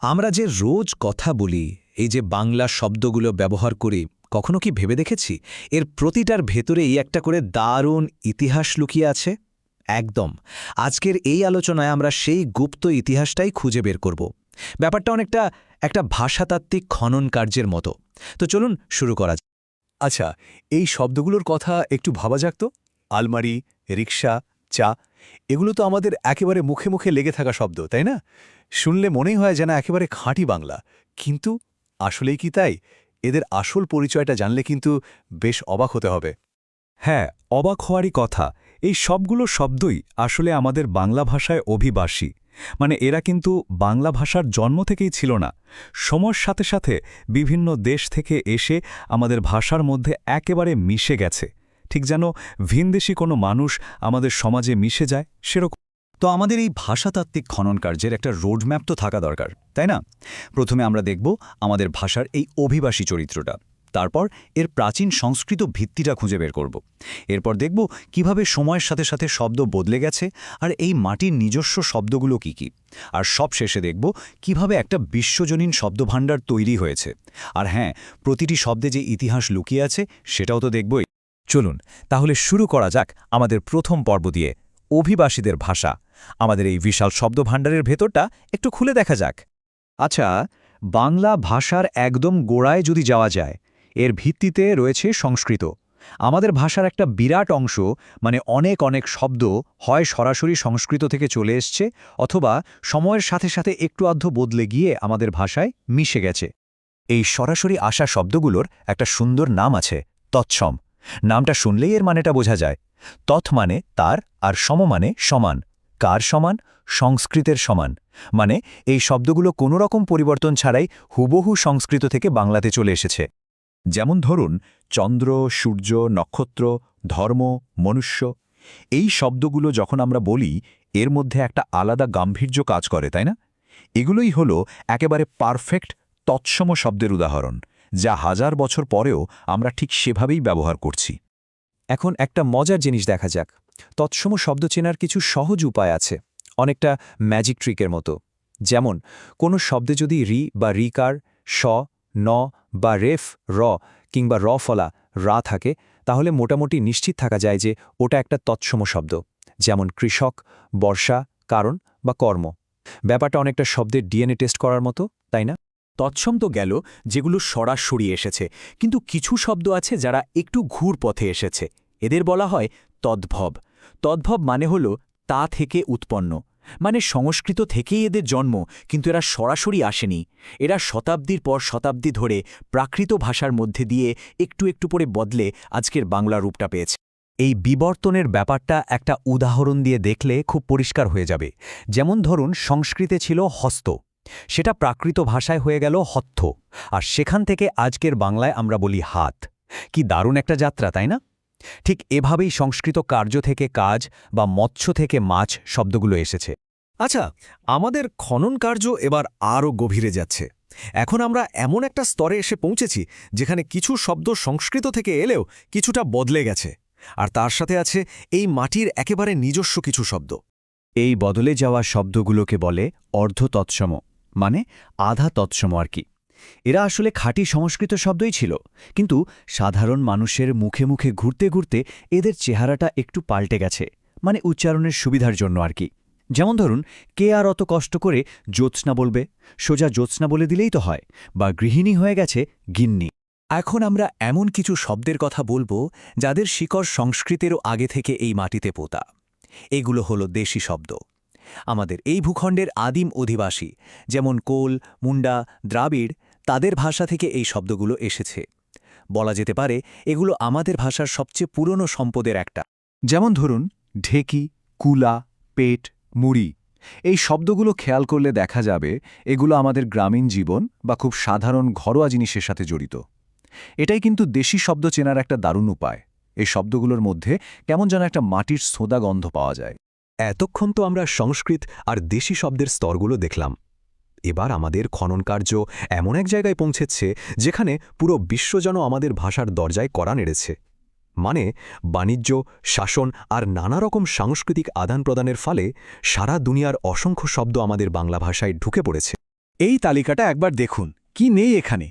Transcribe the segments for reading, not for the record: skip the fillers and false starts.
আমরা যে রোজ কথা বলি, এই যে বাংলা শব্দগুলো ব্যবহার করি, কখনো কি ভেবে দেখেছি এর প্রতিটার ভেতরেই একটা করে দারুণ ইতিহাস লুকিয়ে আছে? একদম। আজকের এই আলোচনায় আমরা সেই গুপ্ত ইতিহাসটাই খুঁজে বের করব। ব্যাপারটা অনেকটা একটা ভাষাতাত্ত্বিক খনন কার্যের মতো। তো চলুন শুরু করা যাক। আচ্ছা, এই শব্দগুলোর কথা একটু ভাবা যাক তো। আলমারি, রিকশা, চা, এগুলো তো আমাদের একেবারে মুখে মুখে লেগে থাকা শব্দ, তাই না? শুনলে মনেই হয় যেন একেবারে খাঁটি বাংলা। কিন্তু আসলেই কি তাই? এদের আসল পরিচয়টা জানলে কিন্তু বেশ অবাক হতে হবে। হ্যাঁ, অবাক হওয়ারই কথা। এই সবগুলো শব্দই আসলে আমাদের বাংলা ভাষায় অভিবাসী। মানে এরা কিন্তু বাংলা ভাষার জন্ম থেকেই ছিল না। সময়ের সাথে সাথে বিভিন্ন দেশ থেকে এসে আমাদের ভাষার মধ্যে একেবারে মিশে গেছে। ঠিক যেন ভিনদেশী কোনো মানুষ আমাদের সমাজে মিশে যায় সেরকম। তো আমাদের এই ভাষাতাত্ত্বিক খনন কার্যের একটা রোডম্যাপ তো থাকা দরকার, তাই না? প্রথমে আমরা দেখব আমাদের ভাষার এই অভিবাসী চরিত্রটা, তারপর এর প্রাচীন সংস্কৃত ভিত্তিটা খুঁজে বের করব। এরপর দেখব কিভাবে সময়ের সাথে সাথে শব্দ বদলে গেছে আর এই মাটির নিজস্ব শব্দগুলো কি কি। আর সব শেষে দেখব কিভাবে একটা বিশ্বজনীন শব্দভাণ্ডার তৈরি হয়েছে। আর হ্যাঁ, প্রতিটি শব্দে যে ইতিহাস লুকিয়ে আছে সেটাও তো দেখবই। চলুন তাহলে শুরু করা যাক আমাদের প্রথম পর্ব দিয়ে, অভিবাসীদের ভাষা। আমাদের এই বিশাল শব্দভাণ্ডারের ভেতরটা একটু খুলে দেখা যাক। আচ্ছা, বাংলা ভাষার একদম গোড়ায় যদি যাওয়া যায়, এর ভিত্তিতে রয়েছে সংস্কৃত। আমাদের ভাষার একটা বিরাট অংশ, মানে অনেক অনেক শব্দ হয় সরাসরি সংস্কৃত থেকে চলে এসছে, অথবা সময়ের সাথে সাথে একটু আধ বদলে গিয়ে আমাদের ভাষায় মিশে গেছে। এই সরাসরি আসা শব্দগুলোর একটা সুন্দর নাম আছে, তৎসম। নামটা শুনলেই এর মানেটা বোঝা যায়। তৎ মানে তার, আর সম মানে সমান। কার সমান? সংস্কৃতের সমান। মানে এই শব্দগুলো কোনো রকম পরিবর্তন ছাড়াই হুবহু সংস্কৃত থেকে বাংলাতে চলে এসেছে। যেমন ধরুন চন্দ্র, সূর্য, নক্ষত্র, ধর্ম, মনুষ্য। এই শব্দগুলো যখন আমরা বলি, এর মধ্যে একটা আলাদা গাম্ভীর্য কাজ করে, তাই না? এগুলোই হলো একেবারে পারফেক্ট তৎসম শব্দের উদাহরণ, যা হাজার বছর পরেও আমরা ঠিক সেভাবেই ব্যবহার করছি। এখন একটা মজার জিনিস দেখা যাক। তৎসম শব্দ চেনার কিছু সহজ উপায় আছে, অনেকটা ম্যাজিক ট্রিকের মতো। যেমন কোনো শব্দে যদি রি বা রিকার, স, ন বা রেফ র কিংবা র ফলা রা থাকে, তাহলে মোটামুটি নিশ্চিত থাকা যায় যে ওটা একটা তৎসম শব্দ। যেমন কৃষক, বর্ষা, কারণ বা কর্ম। ব্যাপারটা অনেকটা শব্দের ডিএনএ টেস্ট করার মতো, তাই না? তৎসম তো গেল যেগুলো সরাসরি এসেছে, কিন্তু কিছু শব্দ আছে যারা একটু ঘুর পথে এসেছে। এদের বলা হয় তদ্ভব। তদ্ভব মানে হল তা থেকে উৎপন্ন, মানে সংস্কৃত থেকেই এদের জন্ম, কিন্তু এরা সরাসরি আসেনি। এরা শতাব্দীর পর শতাব্দী ধরে প্রাকৃত ভাষার মধ্যে দিয়ে একটু একটু করে বদলে আজকের বাংলা রূপটা পেয়েছে। এই বিবর্তনের ব্যাপারটা একটা উদাহরণ দিয়ে দেখলে খুব পরিষ্কার হয়ে যাবে। যেমন ধরুন সংস্কৃতে ছিল হস্ত, সেটা প্রাকৃত ভাষায় হয়ে গেল হত্থ, আর সেখান থেকে আজকের বাংলায় আমরা বলি হাত। কি দারুণ একটা যাত্রা, তাই না? ঠিক এভাবেই সংস্কৃত কার্য থেকে কাজ বা মৎস্য থেকে মাছ শব্দগুলো এসেছে। আচ্ছা, আমাদের খনন কার্য এবার আরও গভীরে যাচ্ছে। এখন আমরা এমন একটা স্তরে এসে পৌঁছেছি যেখানে কিছু শব্দ সংস্কৃত থেকে এলেও কিছুটা বদলে গেছে, আর তার সাথে আছে এই মাটির একেবারে নিজস্ব কিছু শব্দ। এই বদলে যাওয়া শব্দগুলোকে বলে অর্ধ তৎসম, মানে আধা তৎসম আর কি। এরা আসলে খাঁটি সংস্কৃত শব্দই ছিল, কিন্তু সাধারণ মানুষের মুখে মুখে ঘুরতে ঘুরতে এদের চেহারাটা একটু পাল্টে গেছে, মানে উচ্চারণের সুবিধার জন্য আর কি। যেমন ধরুন, কে আর অত কষ্ট করে জ্যোৎস্না বলবে, সোজা জ্যোৎস্না বলে দিলেই তো হয়, বা গৃহিণী হয়ে গেছে গিন্নি। এখন আমরা এমন কিছু শব্দের কথা বলবো যাদের শিকড় সংস্কৃতেরও আগে থেকে এই মাটিতে পোতা। এগুলো হলো দেশি শব্দ। আমাদের এই ভূখণ্ডের আদিম অধিবাসী, যেমন কোল, মুন্ডা, দ্রাবিড়, তাদের ভাষা থেকে এই শব্দগুলো এসেছে। বলা যেতে পারে এগুলো আমাদের ভাষার সবচেয়ে পুরনো সম্পদের একটা। যেমন ধরুন ঢেকি, কুলা, পেট, মুড়ি। এই শব্দগুলো খেয়াল করলে দেখা যাবে এগুলো আমাদের গ্রামীণ জীবন বা খুব সাধারণ ঘরোয়া জিনিসের সাথে জড়িত। এটাই কিন্তু দেশি শব্দ চেনার একটা দারুণ উপায়। এই শব্দগুলোর মধ্যে কেমন যেন একটা মাটির সোঁদা গন্ধ পাওয়া যায়। এতক্ষণ তো আমরা সংস্কৃত আর দেশি শব্দের স্তরগুলো দেখলাম। এবার আমাদের খনন কার্য এমন এক জায়গায় পৌঁছেছে যেখানে পুরো বিশ্ব যেন আমাদের ভাষার দরজায় কড়া নেড়েছে। মানে বাণিজ্য, শাসন আর নানা রকম সাংস্কৃতিক আদান প্রদানের ফলে সারা দুনিয়ার অসংখ্য শব্দ আমাদের বাংলা ভাষায় ঢুকে পড়েছে। এই তালিকাটা একবার দেখুন কি নেই এখানে।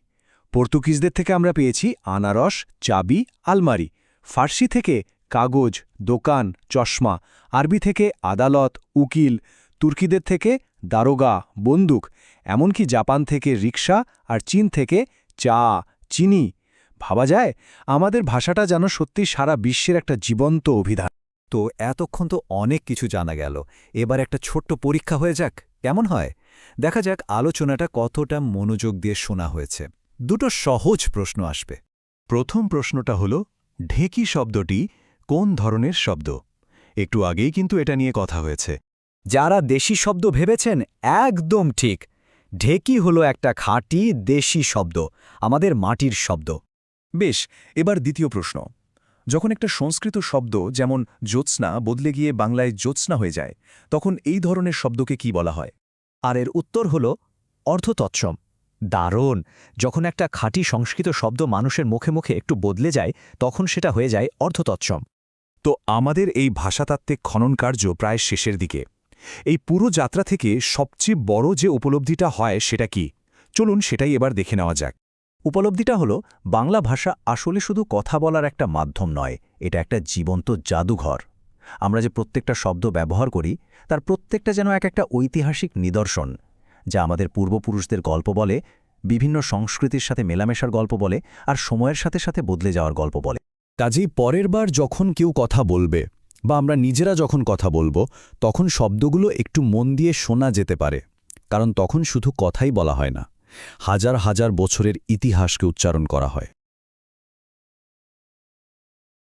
পর্তুগিজদের থেকে আমরা পেয়েছি আনারস, চাবি, আলমারি। ফার্সি থেকে কাগজ, দোকান, চশমা। আরবি থেকে আদালত, উকিল। তুর্কিদের থেকে দারোগা, বন্দুক। এমনকি জাপান থেকে রিকশা আর চীন থেকে চা, চিনি। ভাবা যায় আমাদের ভাষাটা যেন সত্যি সারা বিশ্বের একটা জীবন্ত অভিধান। তো এতক্ষণ তো অনেক কিছু জানা গেল, এবার একটা ছোট্ট পরীক্ষা হয়ে যাক, কেমন হয়? দেখা যাক আলোচনাটা কতটা মনোযোগ দিয়ে শোনা হয়েছে। দুটো সহজ প্রশ্ন আসবে। প্রথম প্রশ্নটা হল, ঢেঁকি শব্দটি কোন ধরনের শব্দ? একটু আগেই কিন্তু এটা নিয়ে কথা হয়েছে। যারা দেশি শব্দ ভেবেছেন একদম ঠিক। ঢেকি হলো একটা খাঁটি দেশি শব্দ, আমাদের মাটির শব্দ। বেশ, এবার দ্বিতীয় প্রশ্ন। যখন একটা সংস্কৃত শব্দ যেমন জ্যোৎস্না বদলে গিয়ে বাংলায় জ্যোৎস্না হয়ে যায়, তখন এই ধরনের শব্দকে কি বলা হয়? আর এর উত্তর হল অর্ধতৎসম। দারুণ! যখন একটা খাঁটি সংস্কৃত শব্দ মানুষের মুখে মুখে একটু বদলে যায়, তখন সেটা হয়ে যায় অর্ধতৎসম। তো আমাদের এই ভাষাতাত্ত্বিক খনন কার্য প্রায় শেষের দিকে। এই পুরো যাত্রা থেকে সবচেয়ে বড় যে উপলব্ধিটা হয় সেটা কি? চলুন সেটাই এবার দেখে নেওয়া যাক। উপলব্ধিটা হলো, বাংলা ভাষা আসলে শুধু কথা বলার একটা মাধ্যম নয়, এটা একটা জীবন্ত জাদুঘর। আমরা যে প্রত্যেকটা শব্দ ব্যবহার করি, তার প্রত্যেকটা যেন একটা ঐতিহাসিক নিদর্শন, যা আমাদের পূর্বপুরুষদের গল্প বলে, বিভিন্ন সংস্কৃতির সাথে মেলামেশার গল্প বলে, আর সময়ের সাথে সাথে বদলে যাওয়ার গল্প বলে। কাজেই পরের বার যখন কেউ কথা বলবে বা আমরা নিজেরা যখন কথা বলবো, তখন শব্দগুলো একটু মন দিয়ে শোনা যেতে পারে, কারণ তখন শুধু কথাই বলা হয় না, হাজার হাজার বছরের ইতিহাসকে উচ্চারণ করা হয়।